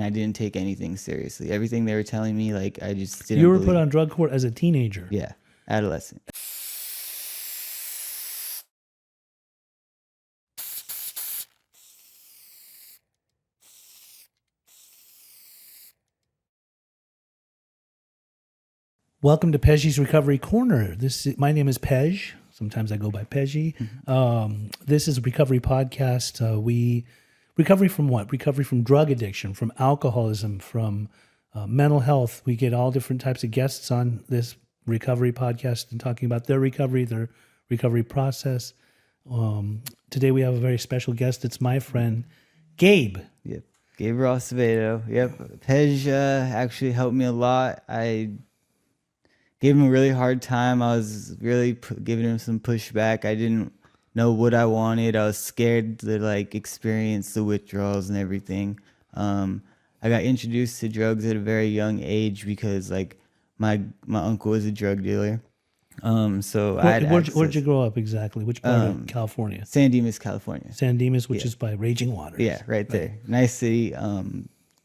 I didn't take anything seriously. Everything they were telling me, like, I just didn't You were believe. put on drug court as a teenager. Yeah, adolescent. Welcome to Pej's Recovery Corner. My name is Pej. Sometimes I go by Pejy. This is a recovery podcast. Recovery from what? Recovery from drug addiction, from alcoholism, from mental health. We get all different types of guests on this recovery podcast and talking about their recovery process. Today we have a very special guest. It's my friend, Gabe. Yep, Gabe Acevedo. Yep, Pej actually helped me a lot. I gave him a really hard time. I was really giving him some pushback. I didn't know what I wanted. I was scared to like experience the withdrawals and everything. I got introduced to drugs at a very young age because like my uncle was a drug dealer. So I had Where'd you grow up exactly? Which part of California? San Dimas, California. San Dimas, which is by Raging Waters. Yeah, right there. Nice city.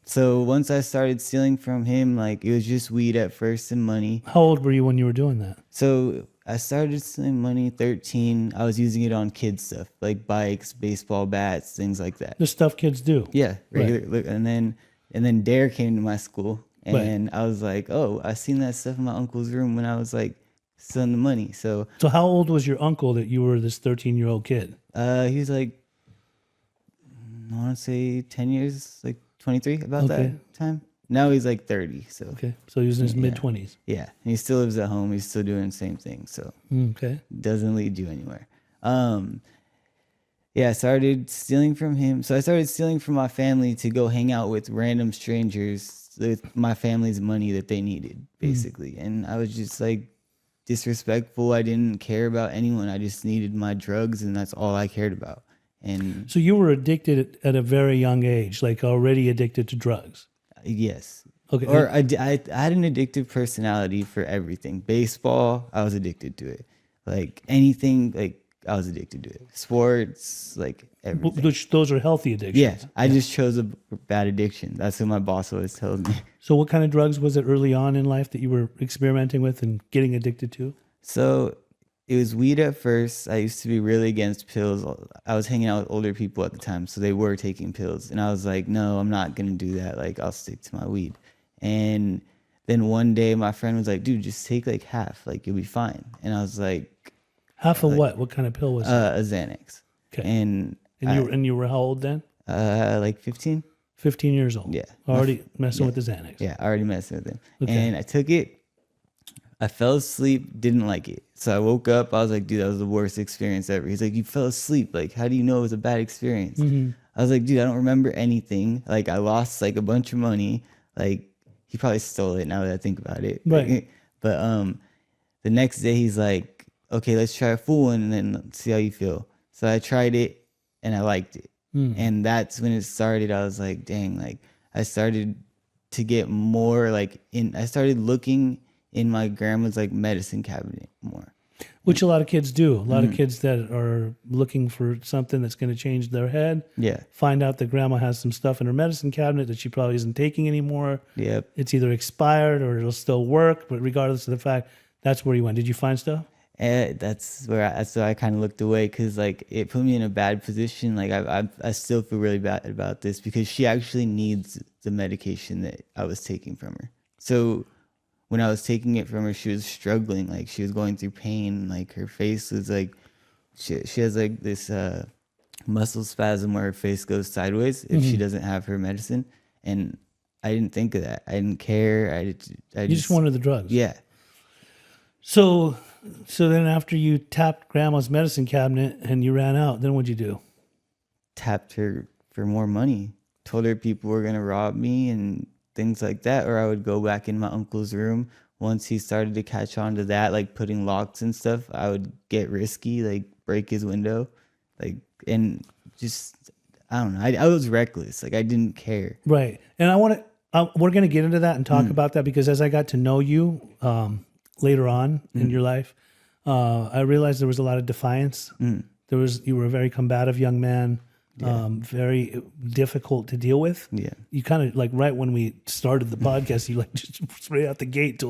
So once I started stealing from him, like it was just weed at first and money. How old were you when you were doing that? So I started stealing money 13. I was using it on kids stuff like bikes, baseball bats, things like that. The stuff kids do. Yeah, regular. Right. And then Dare came to my school, and I was like, oh, I seen that stuff in my uncle's room when I was like stealing the money. So how old was your uncle that you were this 13-year-old kid? He was like, I want to say 10 years, like 23 about that time. Now he's like 30. So so he was in his mid-20s. Yeah, and he still lives at home. He's still doing the same thing. So doesn't lead you anywhere. I started stealing from him. So I started stealing from my family to go hang out with random strangers with my family's money that they needed, basically. And I was just like disrespectful. I didn't care about anyone. I just needed my drugs, and that's all I cared about. And so you were addicted at a very young age, like already addicted to drugs. Yes. Okay. Or I had an addictive personality for everything. Baseball, I was addicted to it. Like anything, like I was addicted to it. Sports, like everything. Which those are healthy addictions. Yeah, I just chose a bad addiction. That's what my boss always tells me. So what kind of drugs was it early on in life that you were experimenting with and getting addicted to? So it was weed at first. I used to be really against pills. I was hanging out with older people at the time, so they were taking pills. And I was like, no, I'm not going to do that. Like, I'll stick to my weed. And then one day my friend was like, dude, just take like half. Like, you'll be fine. And I was like... Half of what? What kind of pill was it? A Xanax. Okay. And you were how old then? Like 15. 15 years old. Yeah. Already messing with the Xanax. Yeah, already messing with them. Okay. And I took it. I fell asleep, didn't like it. So I woke up, I was like, dude, that was the worst experience ever. He's like, you fell asleep. Like, how do you know it was a bad experience? Mm-hmm. I was like, dude, I don't remember anything. Like, I lost like a bunch of money. Like, he probably stole it now that I think about it. Right. But the next day he's like, okay, let's try a full one and then see how you feel. So I tried it and I liked it. And that's when it started. I was like, dang, like I started to get more like I started looking in my grandma's like medicine cabinet more. Which a lot of kids do. A lot of kids that are looking for something that's going to change their head. Yeah. Find out that grandma has some stuff in her medicine cabinet that she probably isn't taking anymore. Yep. It's either expired or it'll still work, but regardless of the fact, that's where you went. Did you find stuff? That's where I kind of looked away because like it put me in a bad position. Like I still feel really bad about this because she actually needs the medication that I was taking from her. So when I was taking it from her, she was struggling. Like she was going through pain. Like her face was like she has like this muscle spasm where her face goes sideways if she doesn't have her medicine. And I didn't think of that. I didn't care. I You just wanted the drugs. Yeah. So then after you tapped grandma's medicine cabinet and you ran out, then what'd you do? Tapped her for more money. Told her people were going to rob me and things like that. Or I would go back in my uncle's room. Once he started to catch on to that, like putting locks and stuff, I would get risky, like break his window. Like, and just, I don't know. I was reckless. Like I didn't care. Right. And we're going to get into that and talk about that because as I got to know you, later on in your life, I realized there was a lot of defiance. You were a very combative young man. very difficult to deal with. Yeah. You kind of like right when we started the podcast, you like just straight out the gate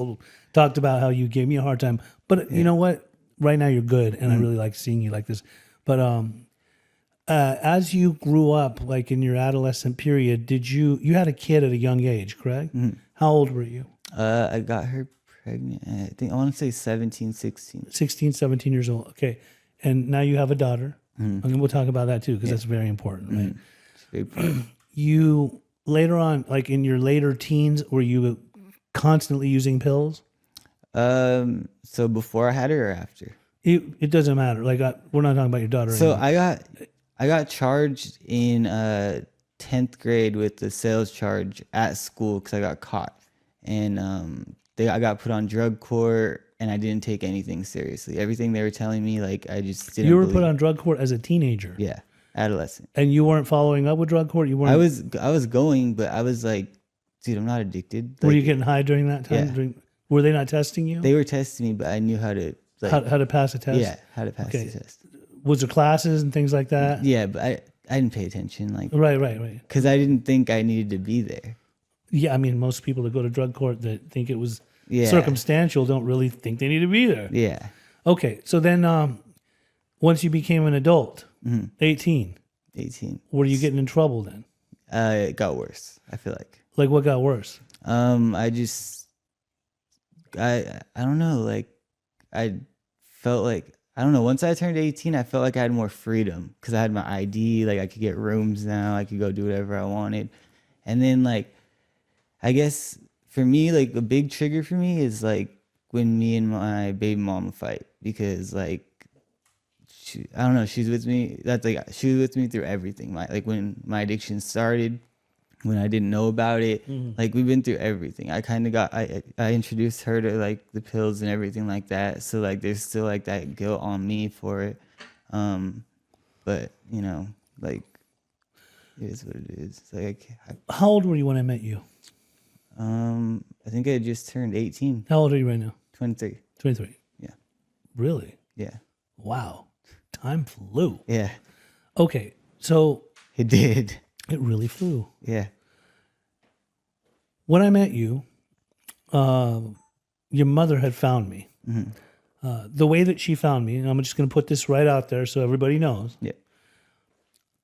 talked about how you gave me a hard time. But you know what? Right now you're good, and I really like seeing you like this. But as you grew up, like in your adolescent period, you had a kid at a young age, correct? How old were you? I got her pregnant. I think I want to say 17, 16. 16, 17 years old. Okay. And now you have a daughter. And we'll talk about that too, because that's very important, right? It's very important. You later on, like in your later teens, were you constantly using pills? So before I had her or after? It doesn't matter. Like we're not talking about your daughter. So anymore. I got charged in 10th grade with the sales charge at school because I got caught, and I got put on drug court, and I didn't take anything seriously. Everything they were telling me, like I just didn't. You were believe. put on drug court as a teenager. Yeah, adolescent. And you weren't following up with drug court. You weren't. I was going, but I was like, dude, I'm not addicted. Were Like, you getting high during that time? Yeah. Were they not testing you? They were testing me, but I knew how to like, how to pass a test? Yeah, how to pass Okay. the test. Was there classes and things like that? Yeah, but I didn't pay attention, like, Right. because I didn't think I needed to be there. Yeah, I mean, most people that go to drug court that think it was Yeah. circumstantial don't really think they need to be there. Yeah. Okay, so then once you became an adult, 18, 18. were you getting in trouble then? It got worse, I feel like. Like what got worse? I don't know, like I felt like, I don't know, once I turned 18, I felt like I had more freedom because I had my ID, like I could get rooms now, I could go do whatever I wanted. And then like, I guess for me, like a big trigger for me is like when me and my baby mama fight, because like, I don't know, she's with me. That's like, she was with me through everything. Like when my addiction started, when I didn't know about it, like we've been through everything. I kind of I introduced her to like the pills and everything like that. So like there's still like that guilt on me for it. But you know, like it is what it is. It's like, How old were you when I met you? I think I just turned 18, How old are you right now? 23. 23. Yeah. Really? Yeah. Wow. Time flew. Yeah. Okay, so It did. it really flew. Yeah. When I met you, your mother had found me. The way that she found me, and I'm just going to put this right out there so everybody knows. Yeah.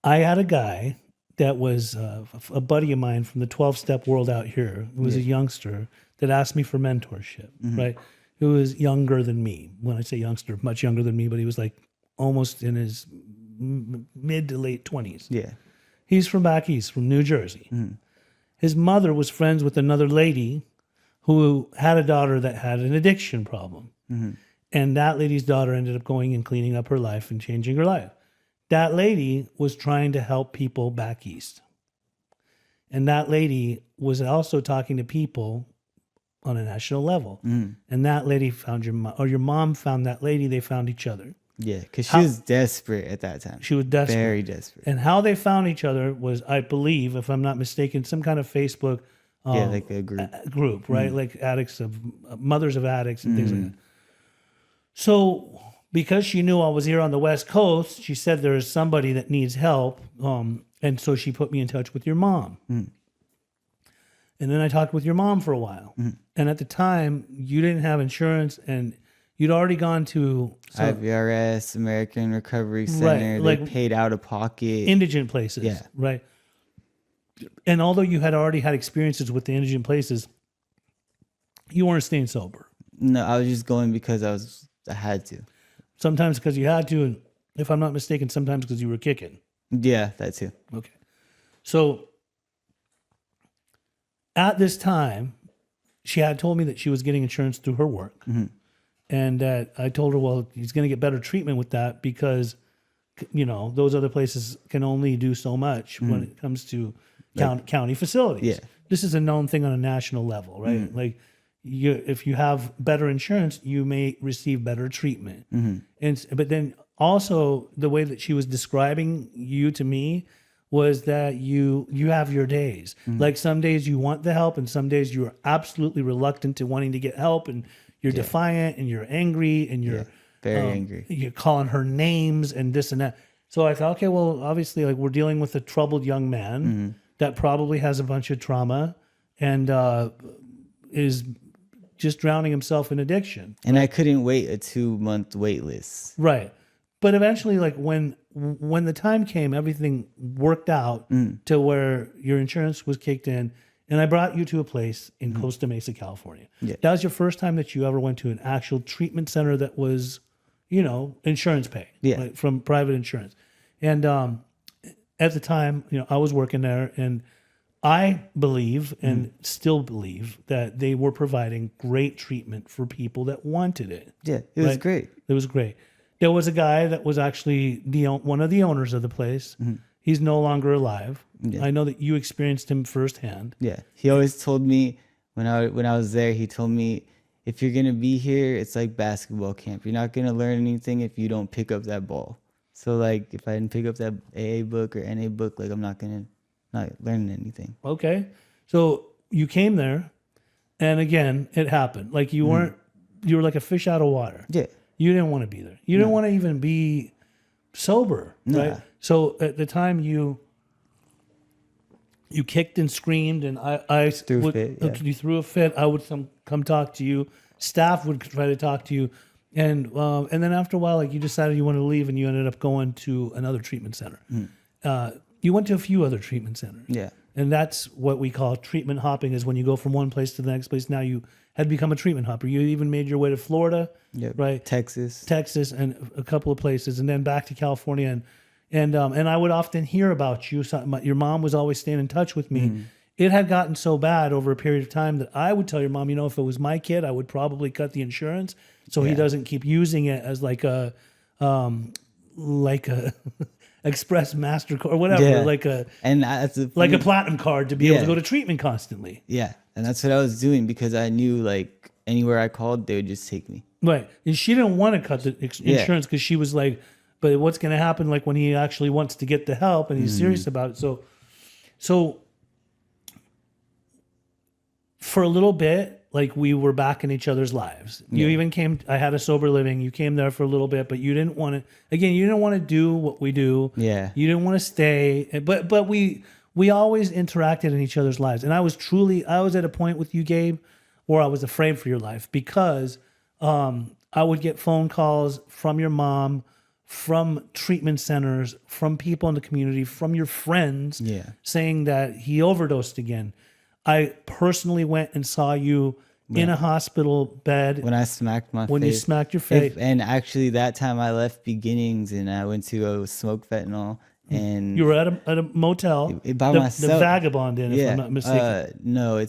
I had a guy that was a buddy of mine from the 12-step world out here. He was a youngster that asked me for mentorship, right? Who was younger than me. When I say youngster, much younger than me, but he was like almost in his mid to late 20s. Yeah. He's from back east, from New Jersey. His mother was friends with another lady who had a daughter that had an addiction problem. And that lady's daughter ended up going and cleaning up her life and changing her life. That lady was trying to help people back east. And that lady was also talking to people on a national level. And that lady found your mom, or your mom found that lady, they found each other. Yeah, because she was desperate at that time. She was desperate. Very desperate. And how they found each other was, I believe, if I'm not mistaken, some kind of Facebook like a group. right? Like addicts of mothers of addicts and things like that. So because she knew I was here on the West Coast, she said there is somebody that needs help. And so she put me in touch with your mom. And then I talked with your mom for a while. And at the time, you didn't have insurance and you'd already gone to IVRS, American Recovery Center. They like paid out of pocket. indigent places. Yeah. Right. And although you had already had experiences with the indigent places, you weren't staying sober. No, I was just going because I had to. Sometimes because you had to, and if I'm not mistaken, sometimes because you were kicking. Yeah, that too. Okay. So at this time, she had told me that she was getting insurance through her work. And I told her, well, he's going to get better treatment with that because, you know, those other places can only do so much when it comes to county facilities. Yeah. This is a known thing on a national level, right? Like, if you have better insurance, you may receive better treatment. But then also the way that she was describing you to me was that you have your days. Like some days you want the help and some days you are absolutely reluctant to wanting to get help and you're defiant and you're angry and you're very angry. You're calling her names and this and that. So I thought, okay, well, obviously, like we're dealing with a troubled young man that probably has a bunch of trauma and is just drowning himself in addiction. And I couldn't wait a 2-month wait list. Right. But eventually, like when the time came, everything worked out to where your insurance was kicked in, and I brought you to a place in Costa Mesa, California. Yeah. That was your first time that you ever went to an actual treatment center that was, insurance pay, Yeah. from private insurance. And at the time, I was working there, and I believe and still believe that they were providing great treatment for people that wanted it. Yeah, it was Right. great. It was great. There was a guy that was actually one of the owners of the place. He's no longer alive. Yeah. I know that you experienced him firsthand. Yeah, he always told me when I was there, he told me, if you're gonna be here, it's like basketball camp. You're not gonna learn anything if you don't pick up that ball. So like, if I didn't pick up that AA book or NA book, like I'm not learning anything. Okay. So you came there, and again, it happened. Like you were like a fish out of water. Yeah, You didn't want to be there. You didn't want to even be sober, right? So at the time you kicked and screamed, and I Threw a would, fit, yeah. you threw a fit. I would come talk to you. Staff would try to talk to you, and then after a while, like you decided you wanted to leave, and you ended up going to another treatment center. You went to a few other treatment centers. yeah, And that's what we call treatment hopping, is when you go from one place to the next place. Now you had become a treatment hopper. You even made your way to Florida, yeah. right? Texas. And a couple of places, and then back to California. And I would often hear about you. So your mom was always staying in touch with me. It had gotten so bad over a period of time that I would tell your mom, if it was my kid, I would probably cut the insurance so he doesn't keep using it as like a Express MasterCard or whatever, Yeah. And that's a platinum card to be able to go to treatment constantly. Yeah, and that's what I was doing because I knew like anywhere I called, they would just take me. Right. And she didn't want to cut the insurance because she was like, but what's going to happen like when he actually wants to get the help and he's serious about it? So for a little bit, like we were back in each other's lives. You even came, I had a sober living. You came there for a little bit, but you didn't want to, again, you didn't want to do what we do. Yeah. You didn't want to stay, but we always interacted in each other's lives. And I was at a point with you, Gabe, where I was afraid for your life because I would get phone calls from your mom, from treatment centers, from people in the community, from your friends saying that he overdosed again. I personally went and saw you in a hospital bed. When I smacked my face. When you smacked your face. And actually that time I left Beginnings and I went to go smoke fentanyl. And you were at a motel. By myself. The Vagabond Inn, if I'm not mistaken. No,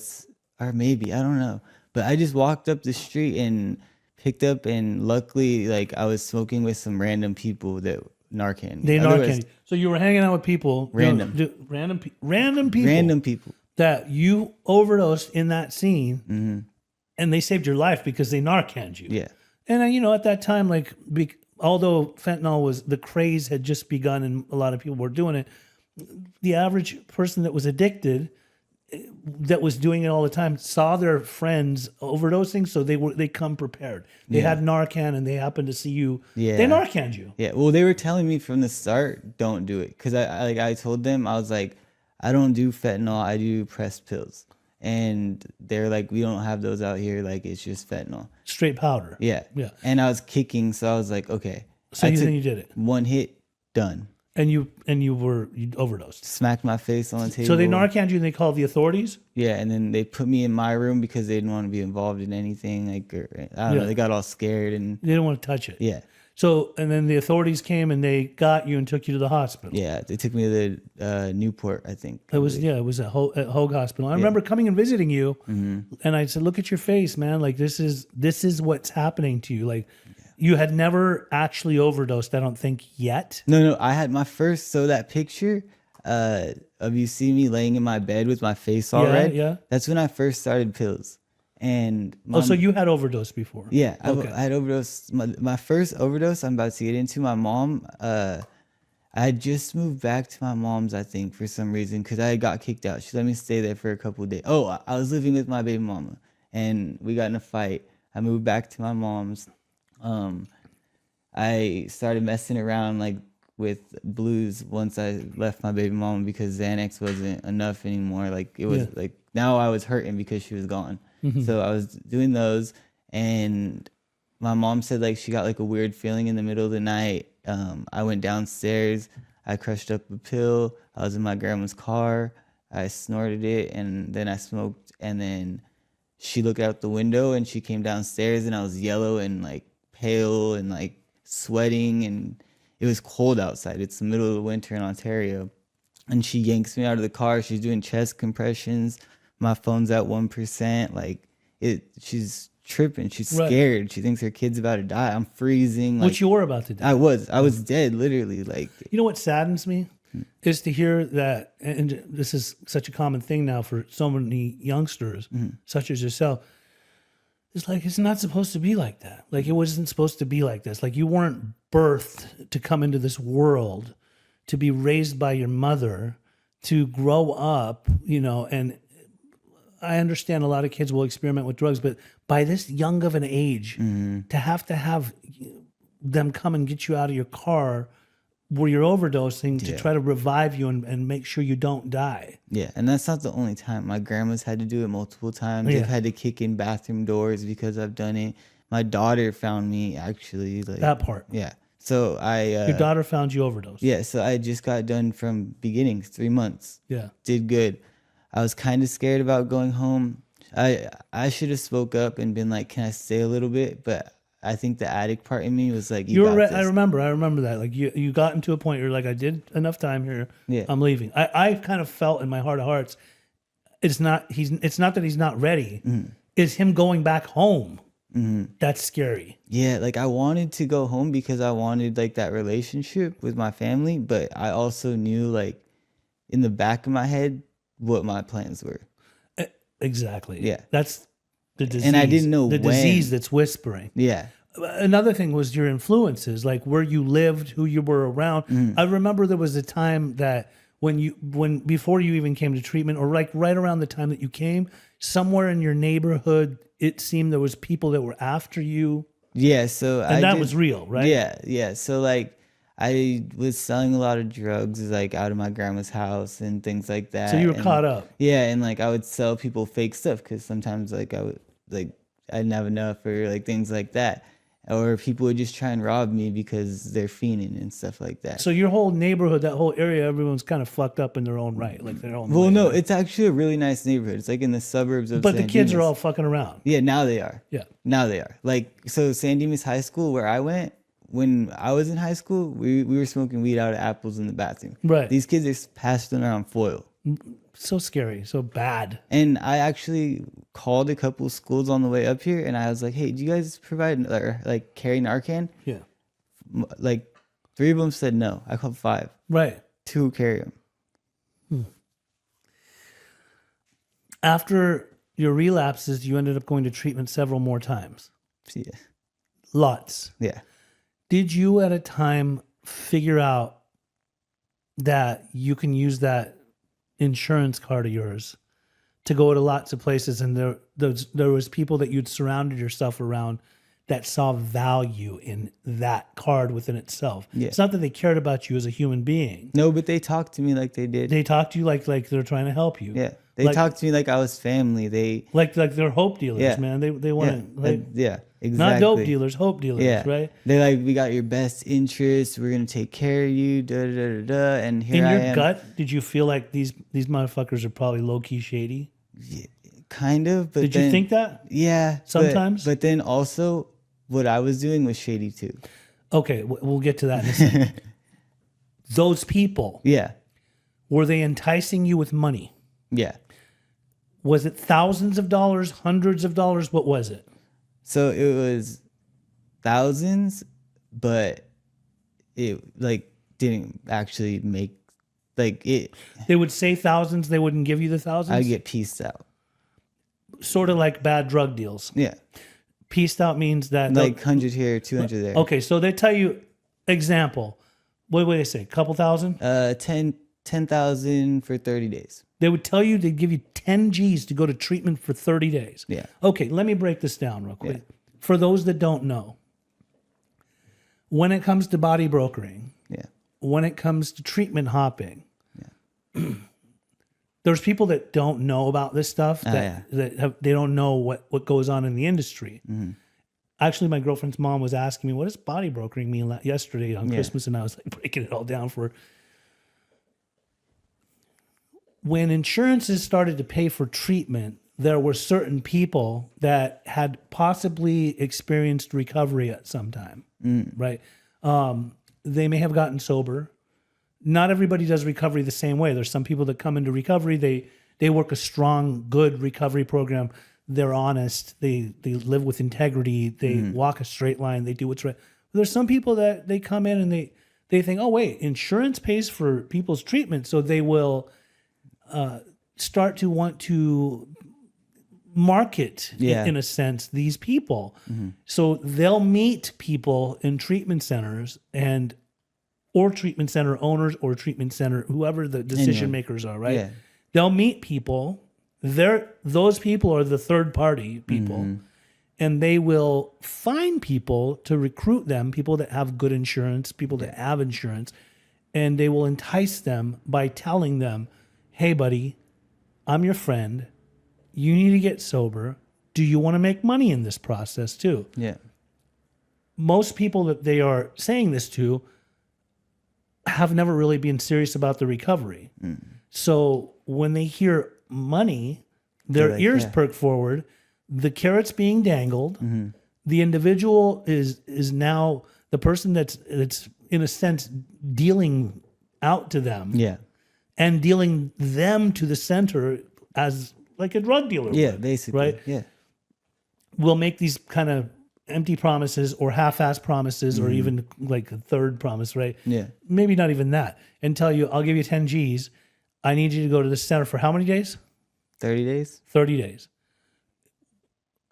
or maybe, I don't know. But I just walked up the street and picked up, and luckily, like I was smoking with some random people that Narcanned. They Narcanned. So you were hanging out with people. Random people. That you overdosed in that scene, and they saved your life because they Narcanned you. Yeah. And at that time, like, although fentanyl the craze had just begun and a lot of people were doing it, the average person that was addicted, that was doing it all the time, saw their friends overdosing, so they come prepared. They had Narcan, and they happened to see you. Yeah. They Narcanned you. Yeah. Well, they were telling me from the start, don't do it, because I told them, I was like, I don't do fentanyl, I do pressed pills. And they're like, we don't have those out here, like it's just fentanyl. Straight powder. Yeah. Yeah. And I was kicking, so I was like, okay. So then you did it. One hit, done. And you overdosed. Smacked my face on the table. So they Narcanned you and they called the authorities? Yeah, and then they put me in my room because they didn't want to be involved in anything. Like, I don't know, they got all scared and they didn't want to touch it. Yeah. So, and then the authorities came and they got you and took you to the hospital. Yeah, they took me to the Newport, I think. It was at Hoag Hospital. I remember coming and visiting you, and I said, "Look at your face, man! Like this is what's happening to you. Like you had never actually overdosed, I don't think yet." No, I had my first. So that picture of you see me laying in my bed with my face all red. Yeah. That's when I first started pills. And so you had overdosed before? Yeah, okay. I had overdosed. My first overdose, I'm about to get into. My mom, I had just moved back to my mom's, I think, for some reason, because I got kicked out. She let me stay there for a couple of days. Oh, I was living with my baby mama, and we got in a fight. I moved back to my mom's. I started messing around like with blues once I left my baby mama because Xanax wasn't enough anymore. Like it was like now I was hurting because she was gone. So I was doing those, and my mom said like she got like a weird feeling in the middle of the night. I went downstairs. I crushed up a pill. I was in my grandma's car. I snorted it, and then I smoked, and then she looked out the window and she came downstairs, and I was yellow and like pale and like sweating, and it was cold outside. It's the middle of the winter in Ontario. And she yanks me out of the car. She's doing chest compressions. My phone's at 1%. Like she's tripping. She's scared. She thinks her kid's about to die. I'm freezing. Like, Which you were about to die. I was dead, literally. Like, you know what saddens me is to hear that, and this is such a common thing now for so many youngsters, such as yourself. It's like, it's not supposed to be like that. Like, it wasn't supposed to be like this. Like, you weren't birthed to come into this world, to be raised by your mother, to grow up, you know. And I understand a lot of kids will experiment with drugs, but by this young of an age, to have them come and get you out of your car where you're overdosing to try to revive you and make sure you don't die. Yeah, and that's not the only time. My grandma's had to do it multiple times. They've had to kick in bathroom doors because I've done it. My daughter found me, actually. Like, That part. Yeah. So your daughter found you overdosed. Yeah, so I just got done from beginnings, 3 months. Yeah. Did good. I was kind of scared about going home. I should have spoke up and been like, can I stay a little bit? But I think the addict part in me was like, you got this. I remember that. Like you got into a point where you're like, I did enough time here. Yeah. I'm leaving. I kind of felt in my heart of hearts, it's not that he's not ready. It's him going back home. That's scary. Yeah, like I wanted to go home because I wanted like that relationship with my family, but I also knew like in the back of my head what my plans were. Exactly. Yeah. That's the disease. And I didn't know disease that's whispering. Yeah. Another thing was your influences, like where you lived, who you were around. I remember there was a time that before you even came to treatment, or like right around the time that you came, somewhere in your neighborhood, it seemed there was people that were after you. Yeah, so that was real, right? Yeah. So like I was selling a lot of drugs like out of my grandma's house and things like that. So you were caught up. Yeah, and like I would sell people fake stuff because sometimes like I didn't have enough or like things like that. Or people would just try and rob me because they're fiending and stuff like that. So your whole neighborhood, that whole area, everyone's kind of fucked up in their own right, like their own. Well, no, it's actually a really nice neighborhood. It's like in the suburbs of. But San the kids Dimas. are all fucking around. Yeah, now they are. Yeah, now they are. Like so, San Dimas High School, where I went when I was in high school, we were smoking weed out of apples in the bathroom. Right. These kids are passing around foil. So scary, so bad. And I actually called a couple schools on the way up here, and I was like, "Hey, do you guys provide or like carry Narcan?" Yeah. Like 3 of them said no. I called 5. Right. 2 carry them. After your relapses, you ended up going to treatment several more times. Yeah. Lots. Yeah. Did you at a time figure out that you can use that insurance card of yours to go to lots of places, and there was people that you'd surrounded yourself around that saw value in that card within itself? Yeah. It's not that they cared about you as a human being. No, but they talked to me like they did. They talked to you like they're trying to help you. Yeah. They talked to me like I was family. They like they're hope dealers, man. They want to exactly. not dope dealers, hope dealers, right? They're like, we got your best interests. We're gonna take care of you. Da da da da. And here I am. In your gut, did you feel like these motherfuckers are probably low key shady? Yeah, kind of. But did you think that? Yeah. Sometimes. But then also, what I was doing was shady too. Okay, we'll get to that in a second. Those people. Yeah. Were they enticing you with money? Yeah. Was it thousands of dollars, hundreds of dollars? What was it? So it was thousands, but it like didn't actually make like it. They would say thousands. They wouldn't give you the thousands. I get pieced out. Sort of like bad drug deals. Yeah. Pieced out means that like 100 here, 200 there. Okay, so they tell you, example. What would they say? Couple thousand? 10,000 for 30 days. They would tell you they'd give you 10 G's to go to treatment for 30 days. Yeah. Okay, let me break this down real quick. Yeah. For those that don't know, when it comes to body brokering, yeah, when it comes to treatment hopping, there's people that don't know about this stuff, they don't know what goes on in the industry. Mm-hmm. Actually, my girlfriend's mom was asking me, what does body brokering mean yesterday on Christmas? And I was like breaking it all down for her. When insurances started to pay for treatment, there were certain people that had possibly experienced recovery at some time, right? They may have gotten sober. Not everybody does recovery the same way. There's some people that come into recovery, they work a strong, good recovery program. They're honest. They live with integrity. They walk a straight line. They do what's right. There's some people that they come in and they think, oh, wait, insurance pays for people's treatment. So they will start to want to market, in a sense, these people. So they'll meet people in treatment centers or treatment center owners or treatment center, whoever the decision makers are, right? Yeah. They'll meet people. Those people are the third party people, and they will find people to recruit them, people that have good insurance, people that have insurance, and they will entice them by telling them, hey, buddy, I'm your friend. You need to get sober. Do you want to make money in this process too? Yeah. Most people that they are saying this to have never really been serious about the recovery. So when they hear money, their ears perk forward, the carrot's being dangled. The individual is now the person that's in a sense dealing out to them. Yeah. And dealing them to the center as like a drug dealer would, basically. Right? Yeah. We'll make these kind of empty promises or half-assed promises or even like a third promise, right? Yeah. Maybe not even that. And tell you, I'll give you 10 G's. I need you to go to the center for how many days? 30 days. 30 days.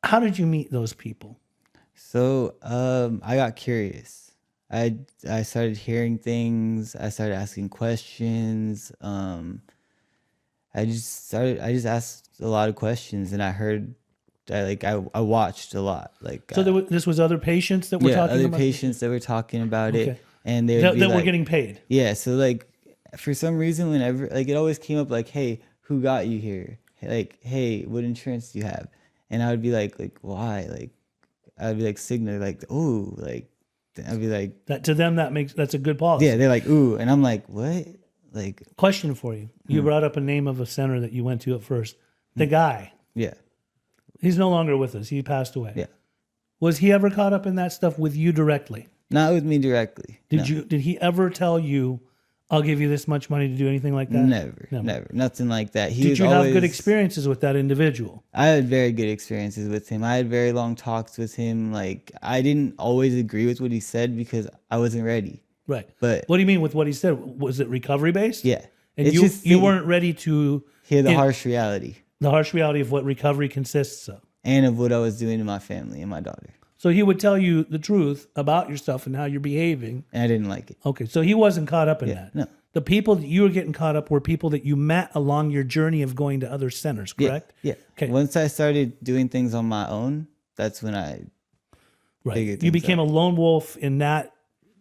How did you meet those people? So I got curious. I started hearing things. I started asking questions. I just asked a lot of questions, and I heard, I watched a lot. So this was other patients that were talking other about patients that were talking about it, and they that would be were getting paid. Yeah, so for some reason, whenever it always came up hey, who got you here? Hey, what insurance do you have? And I would be like why? I'd be Cigna, ooh, I'd be like that to them that's a good policy. Yeah, they're like ooh, and I'm like what? Question for you. You brought up a name of a center that you went to at first. The guy. Yeah. He's no longer with us. He passed away. Yeah. Was he ever caught up in that stuff with you directly? Not with me directly. Did he ever tell you, I'll give you this much money to do anything like that? Never. Nothing like that. Did you have good experiences with that individual? I had very good experiences with him. I had very long talks with him. I didn't always agree with what he said because I wasn't ready. Right. But what do you mean with what he said? Was it recovery based? Yeah. And you weren't ready to hear the harsh reality. The harsh reality of what recovery consists of. And of what I was doing to my family and my daughter. So he would tell you the truth about yourself and how you're behaving. And I didn't like it. Okay, so he wasn't caught up in that. No. The people that you were getting caught up were people that you met along your journey of going to other centers, correct? Yeah. Okay. Once I started doing things on my own, that's when I figured You things became out. a lone wolf in that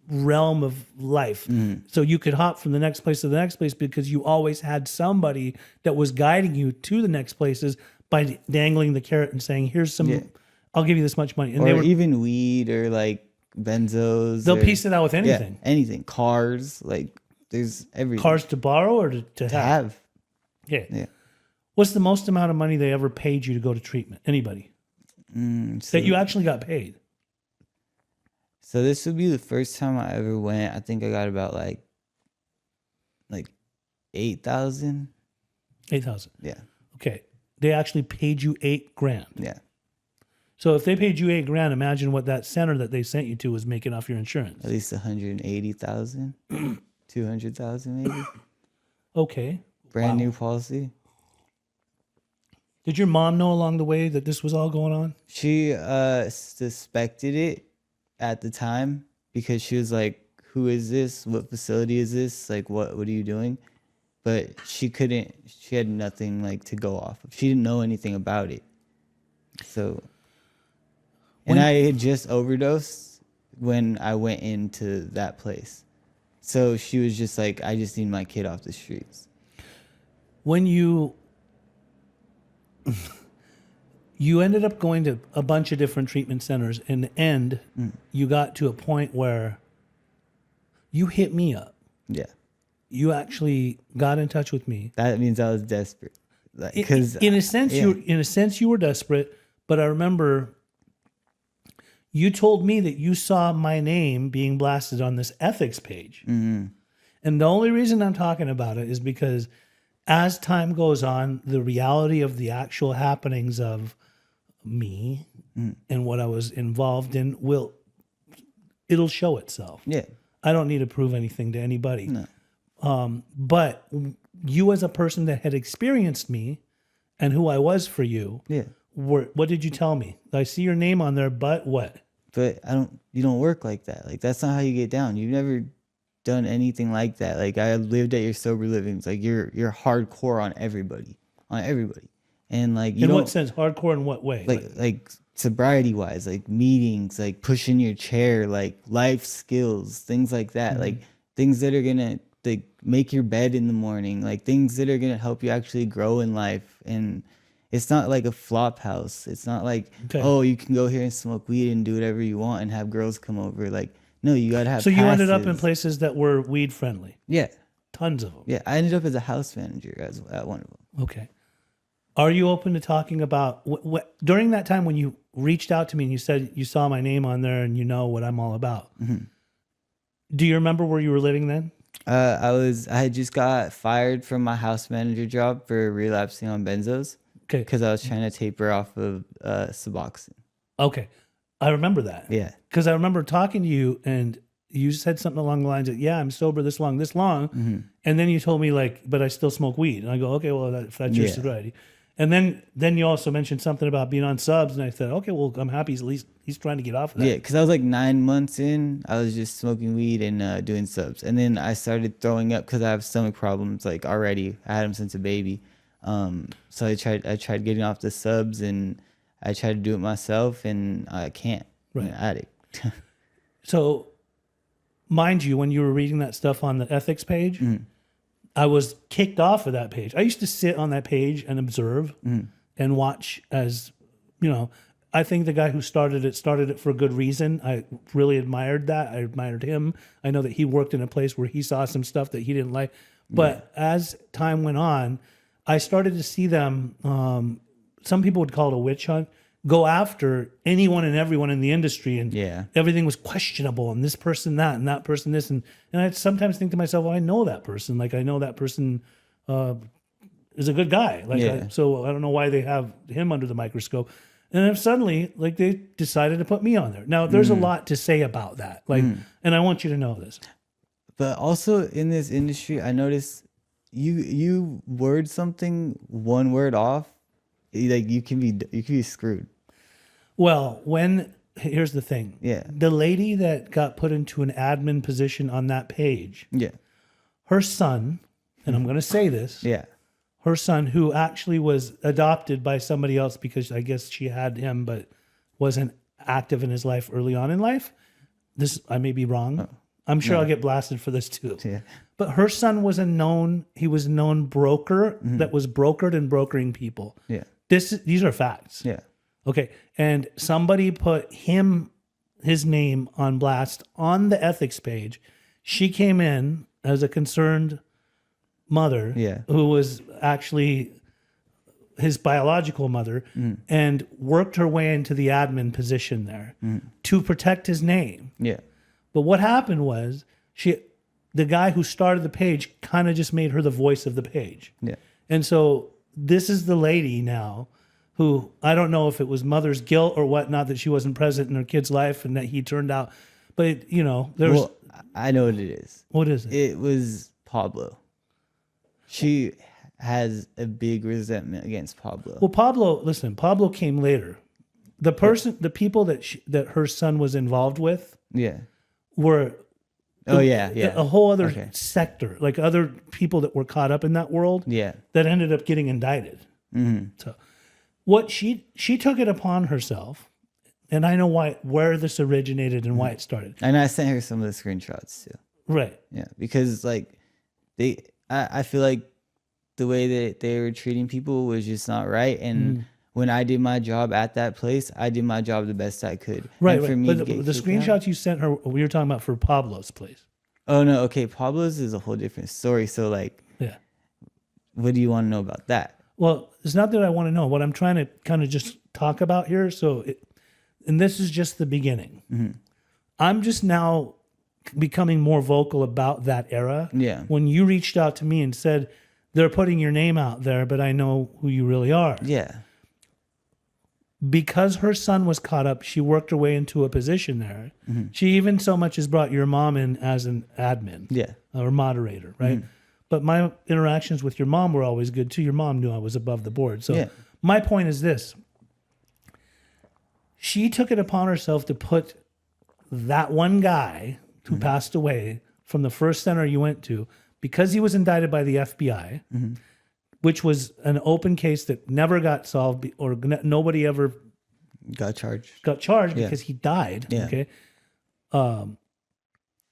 realm of life. So you could hop from the next place to the next place because you always had somebody that was guiding you to the next places by dangling the carrot and saying, here's some, I'll give you this much money. And or even weed or benzos. They'll piece it out with anything. Yeah, anything. Cars, there's everything. Cars to borrow or to have? Yeah. What's the most amount of money they ever paid you to go to treatment? Anybody? That you actually got paid? So this would be the first time I ever went. I think I got about like 8,000. 8,000. Yeah. Okay. They actually paid you $8,000. Yeah. So if they paid you $8,000, imagine what that center that they sent you to was making off your insurance. At least 180,000, 200,000 maybe. Okay. Brand new policy. Did your mom know along the way that this was all going on? She suspected it at the time because she was like, who is this? What facility is this? What are you doing? But she had nothing to go off of. She didn't know anything about it. So, and I had just overdosed when I went into that place. So she was just like, I just need my kid off the streets. When you ended up going to a bunch of different treatment centers, in the end, you got to a point where you hit me up. Yeah. You actually got in touch with me. That means I was desperate. Like, 'cause, in a sense, you were desperate. But I remember you told me that you saw my name being blasted on this ethics page. Mm-hmm. And the only reason I'm talking about it is because as time goes on, the reality of the actual happenings of me and what I was involved in it'll show itself. Yeah. I don't need to prove anything to anybody. No. But you as a person that had experienced me and who I was for you, Yeah. what did you tell me? I see your name on there, but what? But you don't work like that. Like, that's not how you get down. You've never done anything like that. Like, I lived at your sober livings. Like, you're hardcore on everybody. And like, In what sense? Hardcore in what way? Like sobriety wise, like meetings, like pushing your chair, like life skills, things like that. Like things that are gonna like make your bed in the morning, like things that are gonna help you actually grow in life. And it's not like a flop house. It's not like, oh, you can go here and smoke weed and do whatever you want and have girls come over. Like, no, you gotta have So you ended up in passes. places that were weed friendly. Yeah. Tons of them. Yeah. I ended up as a house manager at one of them. Okay. Are you open to talking about during that time when you reached out to me and you said you saw my name on there and you know what I'm all about? Do you remember where you were living then? I had just got fired from my house manager job for relapsing on benzos. Okay. Because I was trying to taper off of Suboxone. Okay. I remember that. Yeah. Because I remember talking to you and you said something along the lines of, yeah, I'm sober this long. And then you told me like, but I still smoke weed. And I go, okay, well, if that's your sobriety. And then you also mentioned something about being on subs. And I said, okay, well, I'm happy he's trying to get off of that. Yeah, because I was like 9 months in. I was just smoking weed and doing subs. And then I started throwing up because I have stomach problems like already. I had them since a baby. So I tried getting off the subs and I tried to do it myself and I can't. Right. I'm an addict. So, mind you, when you were reading that stuff on the ethics page, I was kicked off of that page. I used to sit on that page and observe and watch as, I think the guy who started it for a good reason. I really admired that. I admired him. I know that he worked in a place where he saw some stuff that he didn't like. But as time went on, I started to see them, some people would call it a witch hunt, go after anyone and everyone in the industry. And everything was questionable. And this person that, and that person this. And I sometimes think to myself, well, I know that person. Like, I know that person is a good guy. Like, so I don't know why they have him under the microscope. And then suddenly, like, they decided to put me on there. Now, there's a lot to say about that. Like, and I want you to know this. But also in this industry, I noticed you word something one word off, like you can be screwed. Well, here's the thing. Yeah. The lady that got put into an admin position on that page, her son, and I'm going to say this, her son, who actually was adopted by somebody else because I guess she had him, but wasn't active in his life early on in life. I may be wrong. Oh. I'm sure I'll get blasted for this too. Yeah. But her son was a known broker that was brokered and brokering people. Yeah. These are facts. Yeah. Okay. And somebody put his name on blast on the ethics page. She came in as a concerned mother who was actually his biological mother and worked her way into the admin position there to protect his name. Yeah. But what happened was the guy who started the page kind of just made her the voice of the page. Yeah. And so this is the lady now who, I don't know if it was mother's guilt or whatnot that she wasn't present in her kid's life and that he turned out. But, Well, I know what it is. What is it? It was Pablo. She has a big resentment against Pablo. Well, Pablo came later. The people that her son was involved with were a whole other sector, like other people that were caught up in that world that ended up getting indicted. So what she took it upon herself, and I know where this originated and why it started. And I sent her some of the screenshots too. Right. Yeah, because like I feel like the way that they were treating people was just not right. And when I did my job at that place, I did my job the best I could. Right. And for Right. me But to the get kicked screenshots out, you sent her, we were talking about for Pablo's place. oh no, okay, Pablo's is a whole different story. So like, Yeah. what do you want to know about that? Well, it's not that I want to know. What I'm trying to kind of just talk about here. And this is just the beginning. I'm just now becoming more vocal about that era. Yeah. When you reached out to me and said, they're putting your name out there, but I know who you really are. Yeah. Because her son was caught up, she worked her way into a position there. She even so much as brought your mom in as an admin. Yeah. Or moderator, right? But my interactions with your mom were always good too. Your mom knew I was above the board. So Yeah. my point is this. She took it upon herself to put that one guy who passed away from the first center you went to, because he was indicted by the FBI, which was an open case that never got solved or nobody ever Got charged. Yeah. because he died. Yeah. Okay.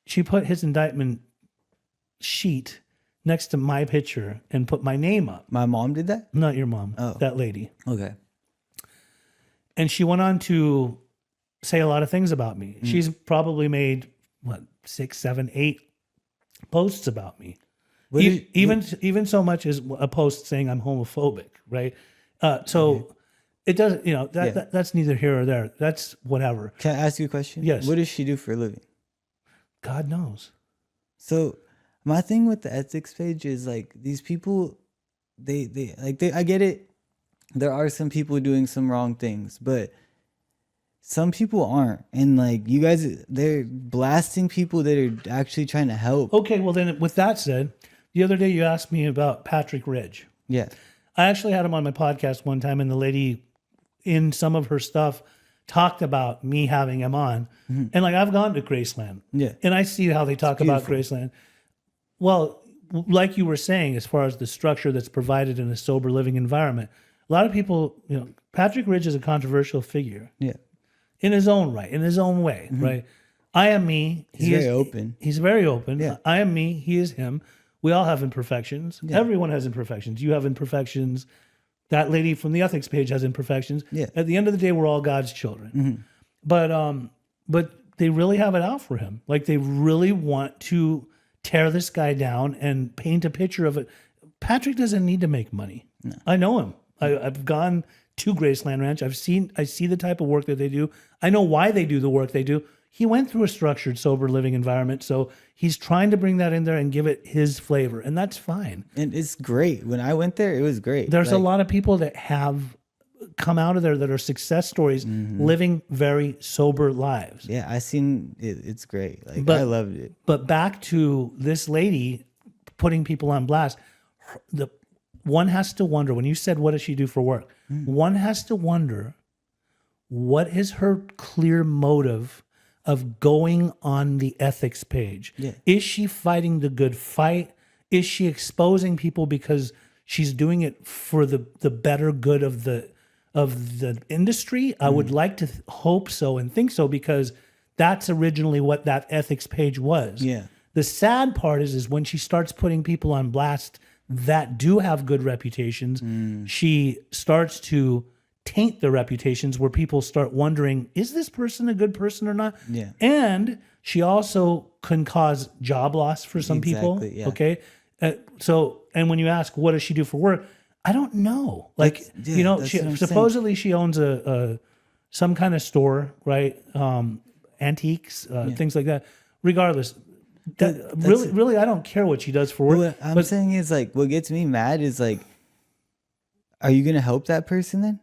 She put his indictment sheet next to my picture and put my name up. My mom did that? Not your mom, Oh. that lady. Okay. And she went on to say a lot of things about me. She's probably made, 6, 7, 8 posts about me. Even so much as a post saying I'm homophobic, right? So it doesn't, that's neither here or there. That's whatever. Can I ask you a question? Yes. What does she do for a living? God knows. So my thing with the ethics page is like these people, I get it. There are some people doing some wrong things, but some people aren't. And like you guys, they're blasting people that are actually trying to help. Okay, well then with that said, the other day you asked me about Patrick Ridge. Yeah. I actually had him on my podcast one time, and the lady in some of her stuff talked about me having him on. And like I've gone to Graceland. Yeah. And I see how they talk about Graceland. Well, like you were saying, as far as the structure that's provided in a sober living environment, a lot of people, Patrick Ridge is a controversial figure. Yeah. In his own right, in his own way, right? I am me. He's very open. He's very open. Yeah. I am me. He is him. We all have imperfections. Yeah. Everyone has imperfections. You have imperfections. That lady from the ethics page has imperfections. Yeah. At the end of the day, we're all God's children. But they really have it out for him. Like they really want to tear this guy down and paint a picture of it. Patrick doesn't need to make money. No. I know him. I've gone to Graceland Ranch. I see the type of work that they do. I know why they do the work they do. He went through a structured, sober living environment. So he's trying to bring that in there and give it his flavor. And that's fine. And it's great. When I went there, it was great. There's a lot of people that have come out of there that are success stories, living very sober lives. Yeah, I seen it. It's great. Like I loved it. But back to this lady putting people on blast. One has to wonder, when you said, what does she do for work? One has to wonder, what is her clear motive of going on the ethics page? Yeah. Is she fighting the good fight? Is she exposing people because she's doing it for the better good of the industry? I would like to hope so and think so, because that's originally what that ethics page was. Yeah. The sad part is when she starts putting people on blast that do have good reputations, she starts to taint their reputations, where people start wondering, is this person a good person or not? Yeah. And she also can cause job loss for some people. Yeah. Okay. And when you ask, what does she do for work? I don't know. Like, that's supposedly she owns some kind of store, right? Antiques, things like that. Regardless, really, I don't care what she does for work. What I'm saying is, like, what gets me mad is, like, are you gonna help that person then?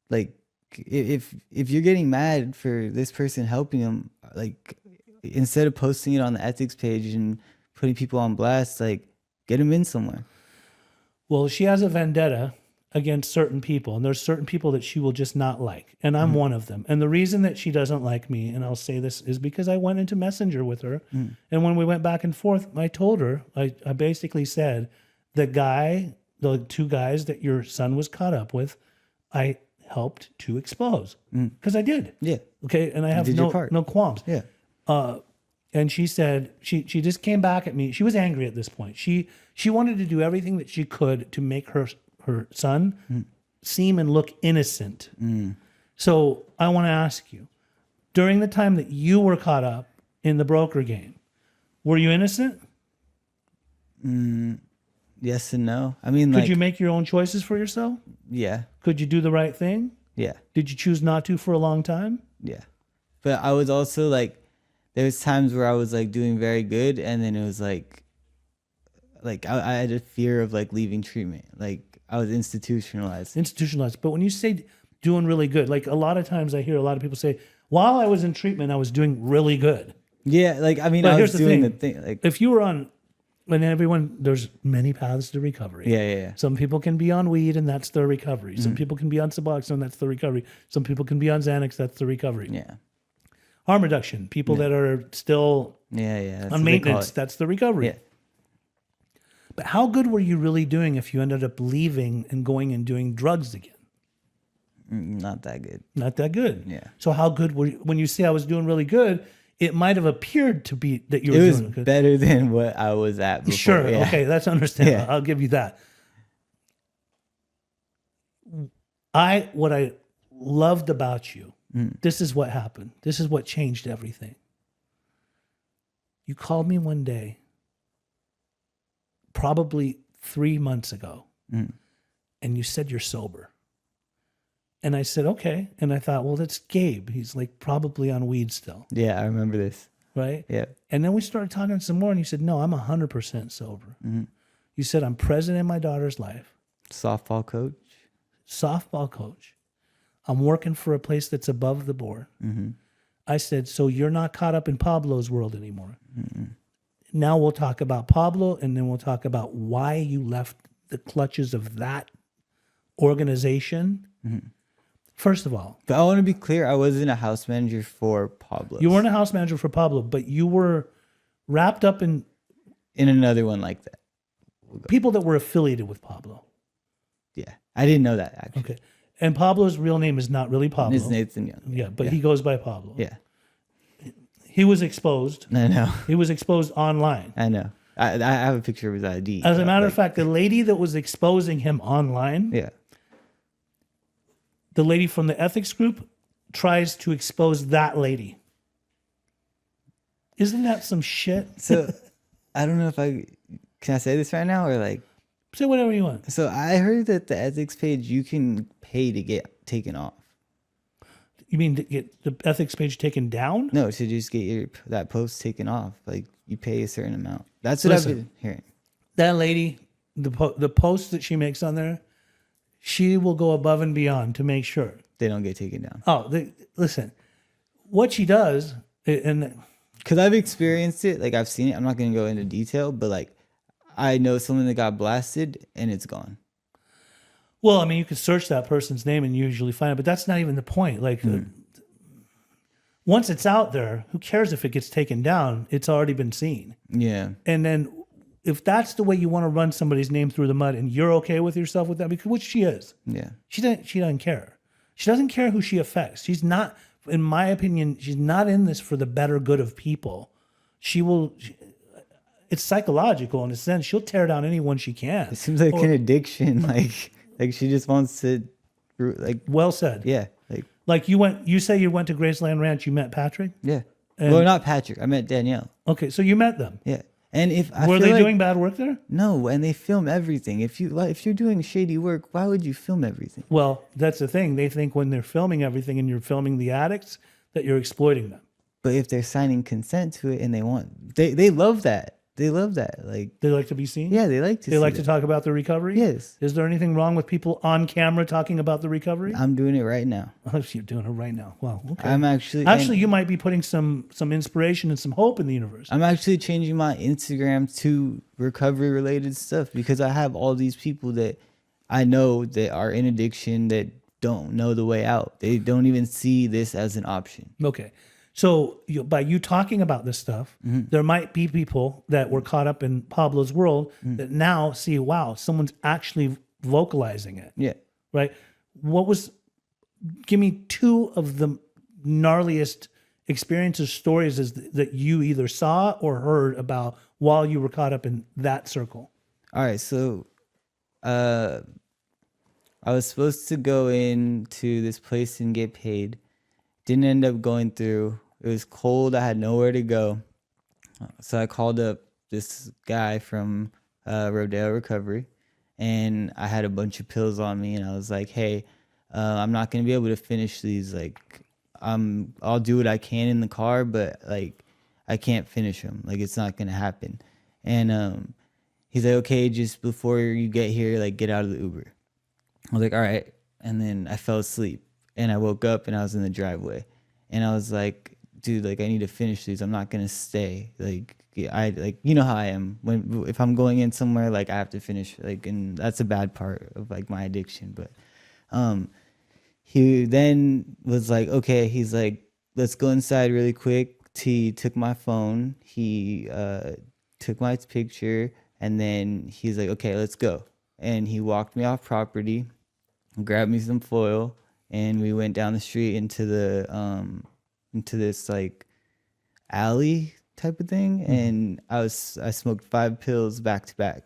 Like, if you're getting mad for this person helping them, like, instead of posting it on the ethics page and putting people on blast, like, get them in somewhere. Well, she has a vendetta against certain people, and there's certain people that she will just not like, and I'm one of them. And the reason that she doesn't like me, and I'll say this, is because I went into Messenger with her, and when we went back and forth, I told her, I basically said, the 2 guys that your son was caught up with, I helped to expose, because I did. Yeah. Okay, and I have did your part. no qualms. Yeah. And she said, she just came back at me. She was angry at this point. She wanted to do everything that she could to make her son seem and look innocent. So I want to ask you, during the time that you were caught up in the broker game, were you innocent? Yes and no. I mean, Could you make your own choices for yourself? Yeah. Could you do the right thing? Yeah. Did you choose not to for a long time? Yeah. But I was also like, there was times where I was like doing very good, and then it was like I had a fear of like leaving treatment. Like I was institutionalized. But when you say doing really good, like a lot of times I hear a lot of people say, while I was in treatment, I was doing really good. Yeah, like I mean, But I here's was the doing thing. the thing. Like If you were on, and everyone, there's many paths to recovery. yeah. Some people can be on weed and that's their recovery. Some people can be on Suboxone, and that's the recovery. Some people can be on Xanax, that's the recovery. Yeah. Harm reduction, people that are still Yeah. That's on what they call maintenance, it. that's the recovery. Yeah. But how good were you really doing if you ended up leaving and going and doing drugs again? Not that good. Not that good. Yeah. So how good were you? When you say I was doing really good, it might have appered to be that you were It was doing good. better than what I was at before. Sure. Yeah. Okay. That's understandable. Yeah. I'll give you that. What I loved about you, this is what happened. This is what changed everything. You called me one day, probably 3 months ago, and you said you're sober. And I said, okay. And I thought, well, that's Gabe. He's like probably on weed still. Yeah, I remember this. Right? Yeah. And then we started talking some more, and you said, no, I'm 100% sober. You said, I'm present in my daughter's life, Softball coach. softball coach. I'm working for a place that's above the board. I said, so you're not caught up in Pablo's world anymore. Now we'll talk about Pablo, and then we'll talk about why you left the clutches of that organization. First of all, But I want to be clear, I wasn't a house manager for Pablo. you weren't a house manager for Pablo, but you were wrapped up in another one like that. people that were affiliated with Pablo. Yeah. I didn't know that actually. Okay. And Pablo's real name is not really Pablo. It's Nathan Young. Yeah, but he goes by Pablo. Yeah. He was exposed. I know. He was exposed online. I know. I have a picture of his ID. As a matter of fact, the lady that was exposing him online, Yeah. the lady from the ethics group tries to expose that lady. Isn't that some shit? So I don't know if can I say this right now or like. Say whatever you want. So I heard that the ethics page you can pay to get taken off. You mean to get the ethics page taken down? No, to just get that post taken off. Like you pay a certain amount. That's what I've been hearing. That lady, the posts that she makes on there, she will go above and beyond to make sure They don't get taken down. Oh, listen, what she does, and Because I've experienced it. Like I've seen it. I'm not going to go into detail, but like I know someone that got blasted and it's gone. well, I mean, you could search that person's name and usually find it, but that's not even the point. Like, once it's out there, who cares if it gets taken down? It's already been seen. Yeah. And then, if that's the way you want to run somebody's name through the mud, and you're okay with yourself with that, because which she is, Yeah. she doesn't care. She doesn't care who she affects. She's not, in my opinion, she's not in this for the better good of people. It's psychological in a sense. She'll tear down anyone she can. It seems like an addiction. Like she just wants to, like, Well said. yeah. Like you say you went to Graceland Ranch, you met Patrick? Yeah. Well, not Patrick. I met Danielle. Okay, so you met them. Yeah. And if I Were feel they like, doing bad work there? No, and they film everything. If you're doing shady work, why would you film everything? Well, that's the thing. They think when they're filming everything and you're filming the addicts that you're exploiting them. But if they're signing consent to it and they love that. They love that. Like, They like to be seen? yeah, they like to. They see like to that. talk about the recovery? Yes. Is there anything wrong with people on camera talking about the recovery? I'm doing it right now. Oh, you're doing it right now. Wow. Okay. I'm actually You might be putting some inspiration and some hope in the universe. I'm actually changing my Instagram to recovery related stuff because I have all these people that I know that are in addiction that don't know the way out. They don't even see this as an option. Okay. So by you talking about this stuff, there might be people that were caught up in Pablo's world that now see, wow, someone's actually vocalizing it, Yeah. right? Give me two of the gnarliest experiences, stories that you either saw or heard about while you were caught up in that circle? All right, so uh, I was supposed to go into this place and get paid. Didn't end up going through. It was cold. I had nowhere to go. So I called up this guy from Rodeo Recovery, and I had a bunch of pills on me, and I was like, hey, I'm not going to be able to finish these. Like, I'll do what I can in the car, but like, I can't finish them. Like, it's not going to happen. And he's like, okay, just before you get here, like, get out of the Uber. I was like, all right. And then I fell asleep, and I woke up, and I was in the driveway, and I was like, dude, like, I need to finish these. I'm not going to stay. Like, I like, you know how I am if I'm going in somewhere, like, I have to finish, like, and that's a bad part of like my addiction. But he then was like, okay, he's like, let's go inside really quick. He took my phone, he took my picture, and then he's like, okay, let's go. And he walked me off property, grabbed me some foil, and we went down the street into this like alley type of thing. And I smoked 5 pills back to back,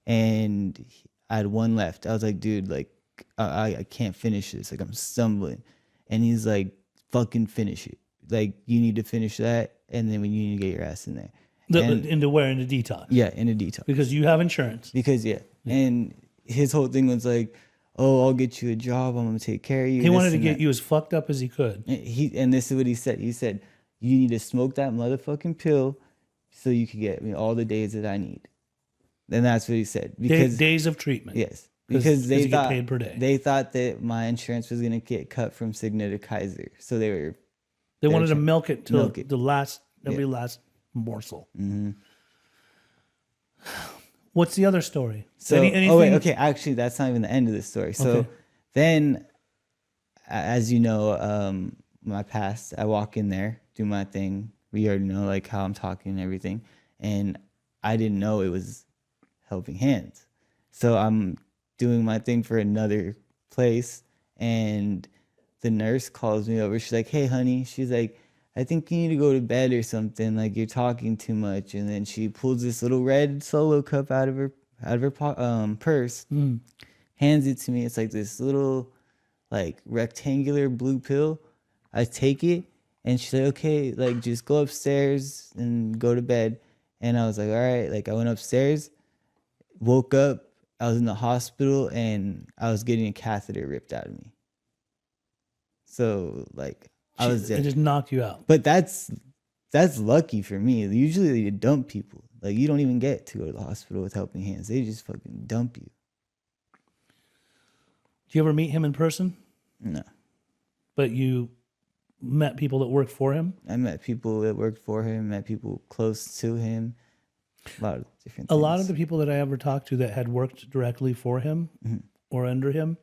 and I had 1 left. I was like, dude, like, I can't finish this. Like, I'm stumbling. And he's like, fucking finish it. Like, you need to finish that, and then you need to get your ass in there. Into where? In the detox? Yeah, in a detox. Because you have insurance. Because, yeah. And his whole thing was like, oh, I'll get you a job. I'm going to take care of you. He wanted to get you as fucked up as he could. And this is what he said. He said, you need to smoke that motherfucking pill so you can get me all the days that I need. And that's what he said. Because days of treatment. Yes. Because they get paid per day. They thought that my insurance was going to get cut from Cigna to Kaiser. So they wanted to milk it till the last, every last morsel. Mm-hmm. What's the other story? So, okay. Actually, that's not even the end of the story. So then, as you know, my past, I walk in there, do my thing. We already know like how I'm talking and everything. And I didn't know it was Helping Hands. So I'm doing my thing for another place, and the nurse calls me over. She's like, hey, honey. She's like, I think you need to go to bed or something. Like, you're talking too much. And then she pulls this little red Solo cup out of her purse, hands it to me. It's like this little, like, rectangular blue pill. I take it, and she's like, okay, like, just go upstairs and go to bed. And I was like, all right. Like, I went upstairs, woke up. I was in the hospital, and I was getting a catheter ripped out of me. So, like, I was dead. It just knocked you out. But that's lucky for me. Usually they dump people. Like, you don't even get to go to the hospital with Helping Hands. They just fucking dump you. Did you ever meet him in person? No. But you met people that worked for him? I met people that worked for him, met people close to him. A lot of different things. A lot of the people that I ever talked to that had worked directly for him or under him,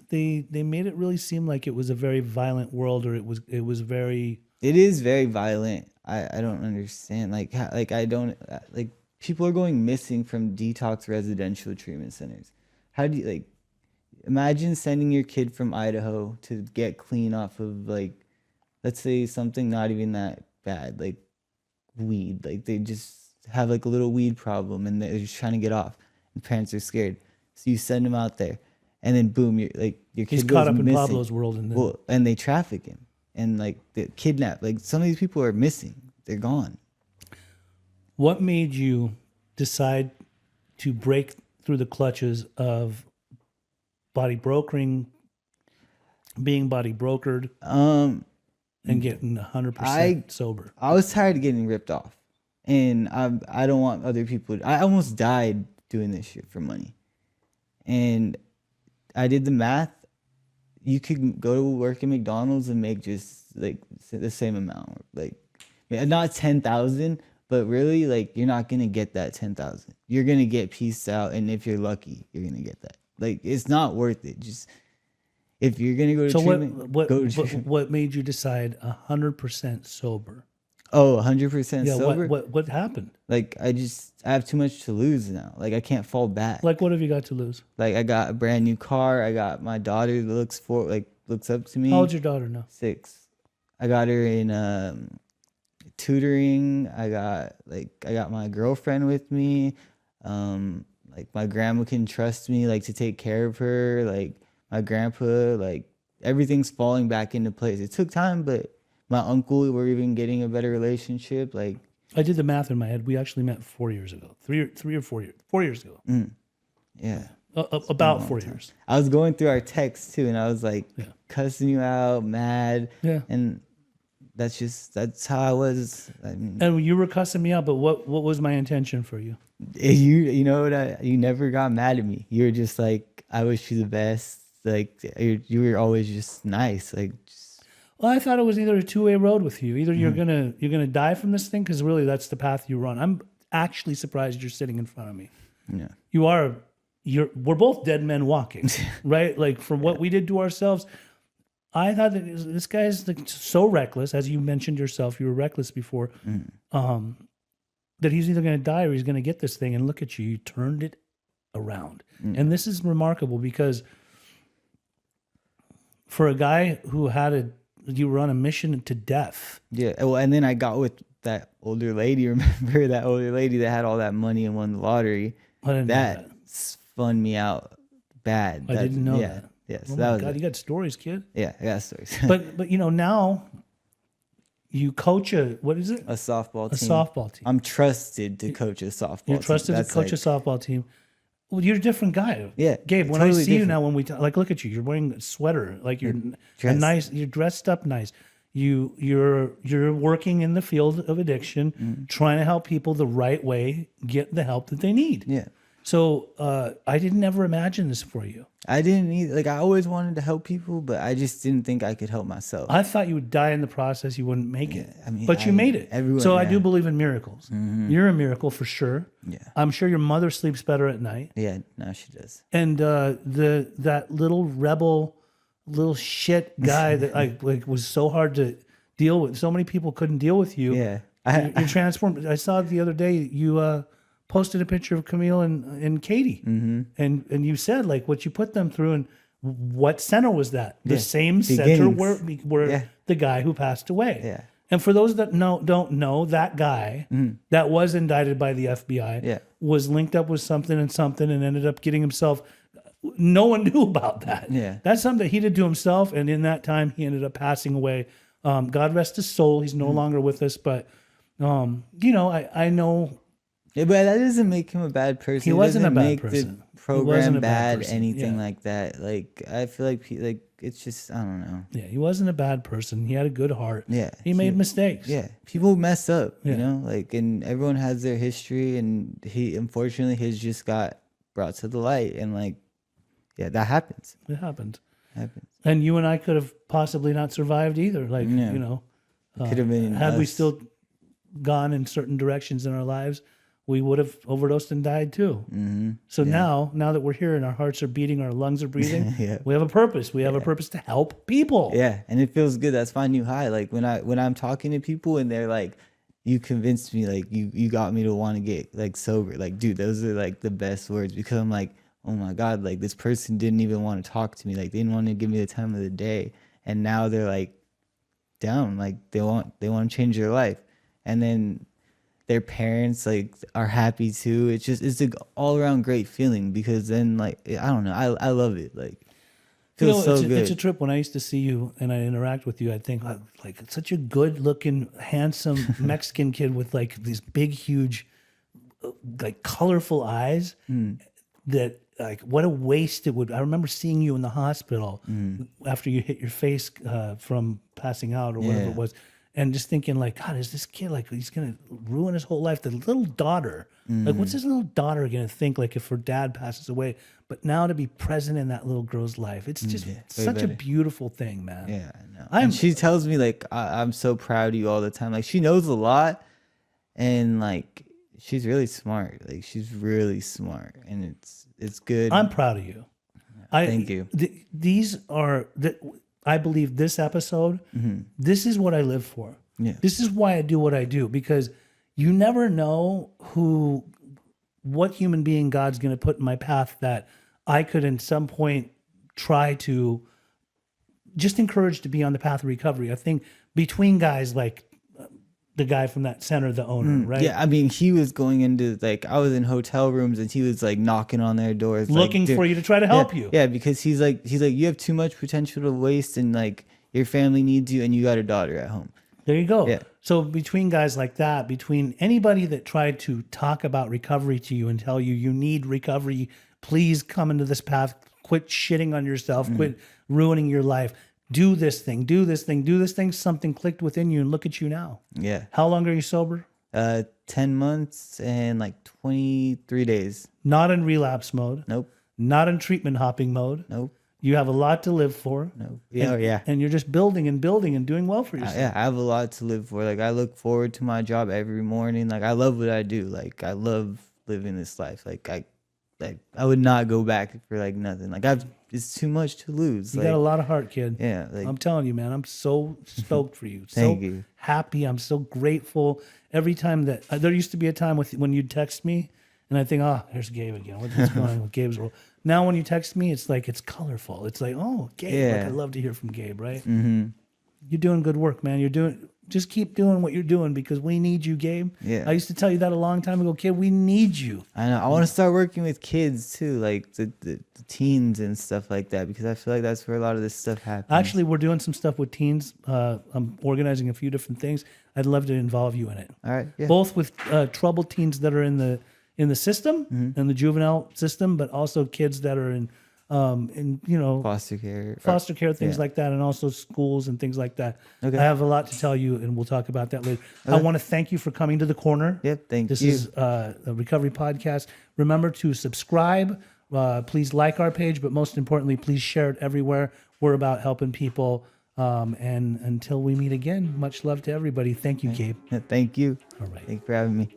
they made it really seem like it was a very violent world, or it was very. It is very violent. I don't understand. Like I don't like, people are going missing from detox residential treatment centers. How do you, like, imagine sending your kid from Idaho to get clean off of, like, let's say something not even that bad, like weed. Like, they just have like a little weed problem, and they're just trying to get off, and parents are scared. So you send them out there, and then boom, your kid He's goes caught up missing. in Pablo's world, and they traffic him, and like they kidnap. Like, some of these people are missing; they're gone. What made you decide to break through the clutches of body brokering, being body brokered, and getting 100% sober? I was tired of getting ripped off, and I don't want other people. I almost died doing this shit for money, and I did the math. You could go to work at McDonald's and make just like the same amount, like not 10,000, but really, like, you're not gonna get that 10,000. You're gonna get pieced out, and if you're lucky, you're gonna get that. Like, it's not worth it. Just if you're gonna go to treatment, go to treatment. What made you decide 100% sober? Oh, 100% yeah, sober. What happened? Like, I have too much to lose now. Like, I can't fall back. Like, what have you got to lose? Like, I got a brand new car. I got my daughter that looks up to me. How old's your daughter now? 6. I got her in tutoring. I got my girlfriend with me. Like my grandma can trust me like to take care of her. Like my grandpa, like everything's falling back into place. It took time, but my uncle, we're even getting a better relationship. Like I did the math in my head. We actually met 4 years ago, 4 years ago. yeah. About 4 years. I was going through our texts too, and I was like Yeah. cussing you out, mad. Yeah. And that's how I was. I mean, And you were cussing me out, but what was my intention for you? you know what? You never got mad at me. You were just like, I wish you the best. Like you were always just nice. Like, just, Well, I thought it was either a two-way road with you. Either you're gonna die from this thing, because really that's the path you run. I'm actually surprised you're sitting in front of me. yeah, You are. We're both dead men walking, right? Like from what we did to ourselves. I thought that this guy's like so reckless, as you mentioned yourself. You were reckless before. That he's either going to die or he's going to get this thing. And look at you, you turned it around. And this is remarkable because for a guy who you were on a mission to death. yeah. Well, and then I got with that older lady. Remember that older lady that had all that money and won the lottery? I didn't know that. Spun me out bad. I didn't know that. Yeah, so Oh that my was God, you got stories, kid. yeah, I got stories. But now you coach what is it? a softball team. A softball team. I'm trusted to coach a softball team. You're trusted to coach a softball team. Well, you're a different guy. Yeah, Gabe, when totally I see you different. now, when we talk, like, look at you. You're wearing a sweater. Like you're dressed. nice. You're dressed up nice. You're working in the field of addiction, trying to help people the right way get the help that they need. Yeah. So I didn't ever imagine this for you. I didn't either. Like I always wanted to help people, but I just didn't think I could help myself. I thought you would die in the process. You wouldn't make it. I mean, but you made it. everyone- So I yeah. do believe in miracles. You're a miracle for sure. Yeah. I'm sure your mother sleeps better at night. Yeah, now she does. And that little rebel, little shit guy that like was so hard to deal with. So many people couldn't deal with you. Yeah. You're transformed. I saw the other day you posted a picture of Camille and Katie, and you said like what you put them through, and what center was that? The Yeah. same center Beginnings. where Yeah. the guy who passed away. Yeah. And for those that don't know, that guy that was indicted by the FBI Yeah. was linked up with something and ended up getting himself. No one knew about that. Yeah. That's something that he did to himself, and in that time he ended up passing away. God rest his soul. He's no longer with us, but I know. Yeah, but that doesn't make him a bad person. He wasn't doesn't a bad make person. the program wasn't a bad bad, person, anything yeah. like that. Like I feel like it's just I don't know. Yeah, he wasn't a bad person. He had a good heart. Yeah, He made mistakes. Yeah, people mess up, Yeah. you know, like, and everyone has their history, and unfortunately his just got brought to the light, and like, yeah, that happens. It happened. Happens. And you and I could have possibly not survived either. Like, Yeah. Could have been had we us. still gone in certain directions in our lives, we would have overdosed and died too. Mm-hmm. So now that we're here and our hearts are beating, our lungs are breathing, Yeah. we have a purpose. We have a purpose to help people. Yeah, and it feels good. That's my new high. Like when I'm talking to people and they're like, "You convinced me. Like you got me to want to get like sober." Like, dude, those are like the best words, because I'm like, oh my God, like this person didn't even want to talk to me. Like they didn't want to give me the time of the day, and now they're like down. Like they want to change their life, and then their parents like are happy too. It's an all around great feeling, because then like I don't know, I love it. Like feels so good. It's a trip. When I used to see you and I interact with you, I'd think like such a good looking, handsome Mexican kid with like these big, huge, like colorful eyes. That like what a waste it would. I remember seeing you in the hospital after you hit your face from passing out or whatever Yeah. it was. And just thinking like, God, is this kid like, he's going to ruin his whole life? The little daughter, like what's his little daughter going to think like if her dad passes away? But now to be present in that little girl's life, it's just such a beautiful thing, man. Yeah, I know. And she tells me like I'm so proud of you all the time. Like she knows a lot, and like she's really smart. Like she's really smart, and it's good. I'm proud of you. Thank you. These are I believe this episode, this is what I live for. Yeah. This is why I do what I do, because you never know what human being God's going to put in my path that I could in some point try to just encouraged to be on the path of recovery. I think between guys like the guy from that center, the owner, right? Yeah, I mean, he was going into like I was in hotel rooms and he was like knocking on their doors, Looking like, for you to try to help you. Yeah, because he's like you have too much potential to waste, and like your family needs you, and you got a daughter at home. There you go. Yeah. So between guys like that, between anybody that tried to talk about recovery to you and tell you you need recovery, please come into this path. Quit shitting on yourself. Quit ruining your life. Do this thing. Do this thing. Do this thing. Something clicked within you, and look at you now. Yeah. How long are you sober? 10 months and like 23 days. Not in relapse mode. Nope. Not in treatment hopping mode. Nope. You have a lot to live for. Nope. Yeah. Yeah. And you're just building and building and doing well for yourself. Yeah, I have a lot to live for. Like I look forward to my job every morning. Like I love what I do. Like I love living this life. Like I would not go back for like nothing. Like it's too much to lose. You like, got a lot of heart, kid. Yeah. Like, I'm telling you, man, I'm so stoked for you. Thank so you. happy. I'm so grateful. Every time that there used to be a time when you'd text me and I think, oh, there's Gabe again. What's going on with Gabe's role? Now when you text me, it's like, it's colorful. It's like, oh, Gabe. Yeah. Like, I love to hear from Gabe, right? Mm-hmm. You're doing good work, man. Just keep doing what you're doing because we need you, Gabe. Yeah. I used to tell you that a long time ago, kid. We need you. I know. I want to start working with kids too, like the teens and stuff like that, because I feel like that's where a lot of this stuff happens. Actually, we're doing some stuff with teens. I'm organizing a few different things. I'd love to involve you in it. All right. Yeah. Both with troubled teens that are in the system, in the juvenile system, but also kids that are in foster care, things like that, and also schools and things like that. Okay. I have a lot to tell you, and we'll talk about that later. Okay. I want to thank you for coming to the corner. Yep. This you. is a recovery podcast. Remember to subscribe. Please like our page, but most importantly, please share it everywhere. We're about helping people. And until we meet again, much love to everybody. Thank you, Gabe. Thank you. All right. Thank you for having me.